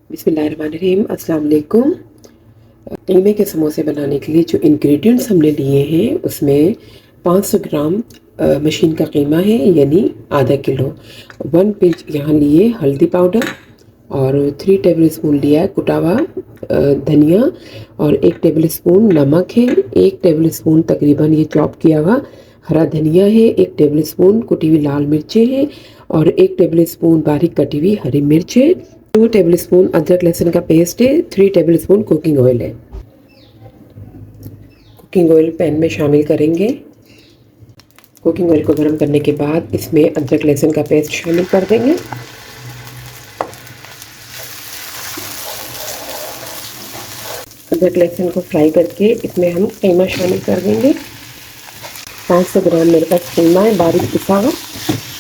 बिस्मिल्लाहिर्रहमानिर्रहीम, अस्सलाम वालेकुम। कीमे के समोसे बनाने के लिए जो इंग्रेडिएंट्स हमने लिए हैं उसमें 500 ग्राम मशीन का कीमा है, यानी आधा किलो। 1 पिंच यहाँ लिए हल्दी पाउडर और 3 टेबल स्पून लिया है कुटा हुआ धनिया और 1 टेबल स्पून नमक है। 1 टेबल स्पून तकरीबन ये चॉप किया हुआ हरा धनिया है। 1 टेबल स्पून कुटी हुई लाल मिर्चें हैं और 1 टेबल स्पून बारीक कटी हुई हरी मिर्च है। 2 टेबल स्पून अदरक लहसुन का पेस्ट है। 3 टेबल स्पून कुकिंग ऑयल है। कुकिंग ऑयल पैन में शामिल करेंगे। कुकिंग ऑयल को गर्म करने के बाद इसमें अदरक लहसुन का पेस्ट शामिल कर देंगे। अदरक लहसुन को फ्राई करके इसमें हम कीमा शामिल कर देंगे। 500 ग्राम मेरे पास कीमा है, बारीक पिसा हुआ,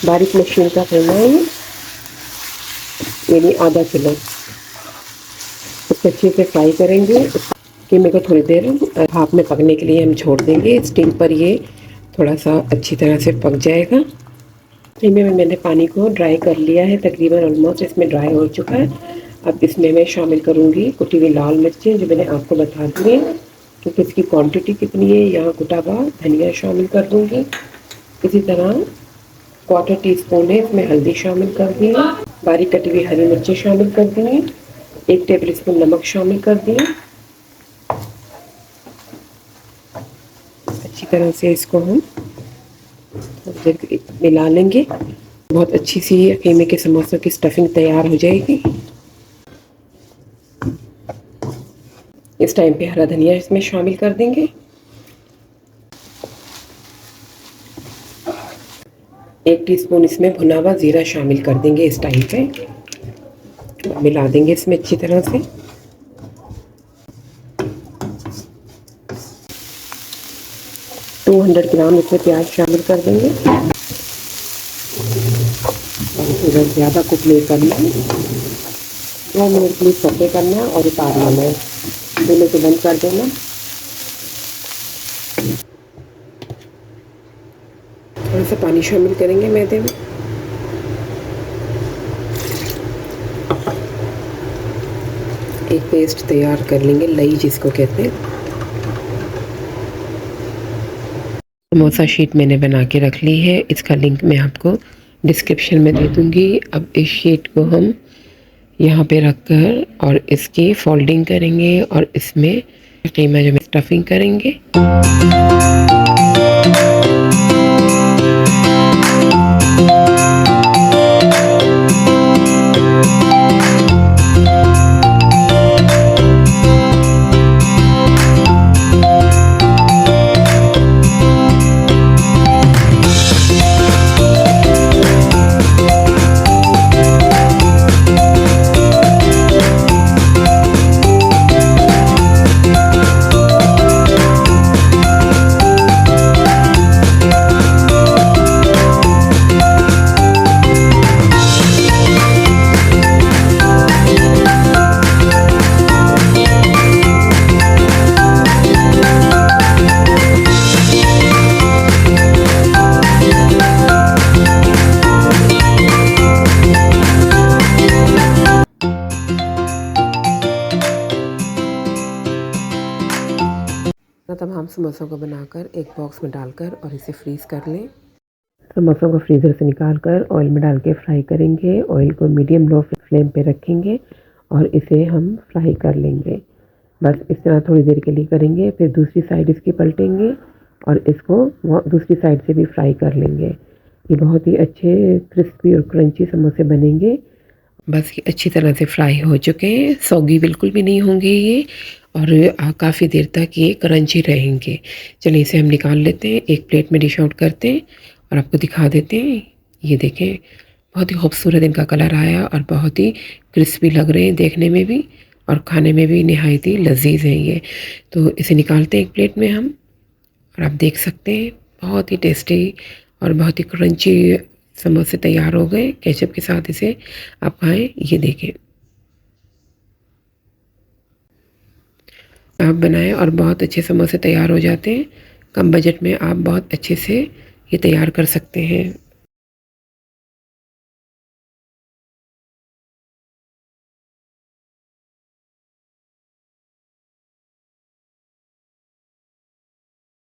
बारीक मशीन का कीमा है, यानी आधा किलो। इसको अच्छे से फ्राई करेंगे। कीमे को थोड़ी देर भाप में पकने के लिए हम छोड़ देंगे। स्टीम पर ये थोड़ा सा अच्छी तरह से पक जाएगा। कीमे में मैंने पानी को ड्राई कर लिया है, तकरीबन ऑलमोस्ट इसमें ड्राई हो चुका है। अब इसमें मैं शामिल करूँगी कुटी हुई लाल मिर्चें, जो मैंने आपको बता दी है क्योंकि इसकी क्वांटिटी कितनी है। यहाँ कुटा हुआ धनिया शामिल कर दूँगी। इसी तरह 1/4 टीस्पून है इसमें हल्दी शामिल कर दी है। बारीक कटी हुई हरी मिर्चें शामिल कर दी हैं। 1 टेबल स्पून नमक शामिल कर दिए। अच्छी तरह से इसको हम मिला लेंगे। बहुत अच्छी सी कीमे के समोसों की स्टफिंग तैयार हो जाएगी। इस टाइम पे हरा धनिया इसमें शामिल कर देंगे। 1 टीस्पून इसमें भुना हुआ जीरा शामिल कर देंगे। इस टाइम पे मिला देंगे इसमें अच्छी तरह से। $200 ग्राम इसमें प्याज शामिल कर देंगे। इधर ज़्यादा कुक नहीं करना, 2 मिनट के लिए सौटे करना है और उतार लेना है। चूल्हे को बंद कर देना। थोड़ा सा पानी शामिल करेंगे मैदे में। एक पेस्ट तैयार कर लेंगे, लई जिसको कहते हैं। समोसा शीट मैंने बना के रख ली है, इसका लिंक मैं आपको डिस्क्रिप्शन में दे दूँगी। अब इस शीट को हम यहाँ पे रखकर और इसकी फोल्डिंग करेंगे और इसमें कीमा जो स्टफिंग करेंगे। तमाम समोसों को बनाकर एक बॉक्स में डालकर और इसे फ्रीज़ कर लें। समोसों को फ्रीज़र से निकाल कर ऑयल में डाल के फ्राई करेंगे। ऑयल को मीडियम लो फ्लेम पे रखेंगे और इसे हम फ्राई कर लेंगे। बस इस तरह थोड़ी देर के लिए करेंगे, फिर दूसरी साइड इसकी पलटेंगे और इसको दूसरी साइड से भी फ्राई कर लेंगे। ये बहुत ही अच्छे क्रिस्पी और क्रंची समोसे बनेंगे। बस ये अच्छी तरह से फ्राई हो चुके हैं, सौगी बिल्कुल भी नहीं होंगे ये, और काफ़ी देर तक ये क्रंची रहेंगे। चलिए इसे हम निकाल लेते हैं, एक प्लेट में डिश आउट करते हैं और आपको दिखा देते हैं। ये देखें, बहुत ही खूबसूरत इनका कलर आया और बहुत ही क्रिस्पी लग रहे हैं देखने में भी और खाने में भी नहायत ही लजीज हैं ये। तो इसे निकालते हैं एक प्लेट में हम, और आप देख सकते हैं बहुत ही टेस्टी और बहुत ही क्रंची समोसे तैयार हो गए। केचप के साथ इसे आप खाएं। ये देखें, आप बनाएं और बहुत अच्छे समोसे तैयार हो जाते हैं। कम बजट में आप बहुत अच्छे से ये तैयार कर सकते हैं।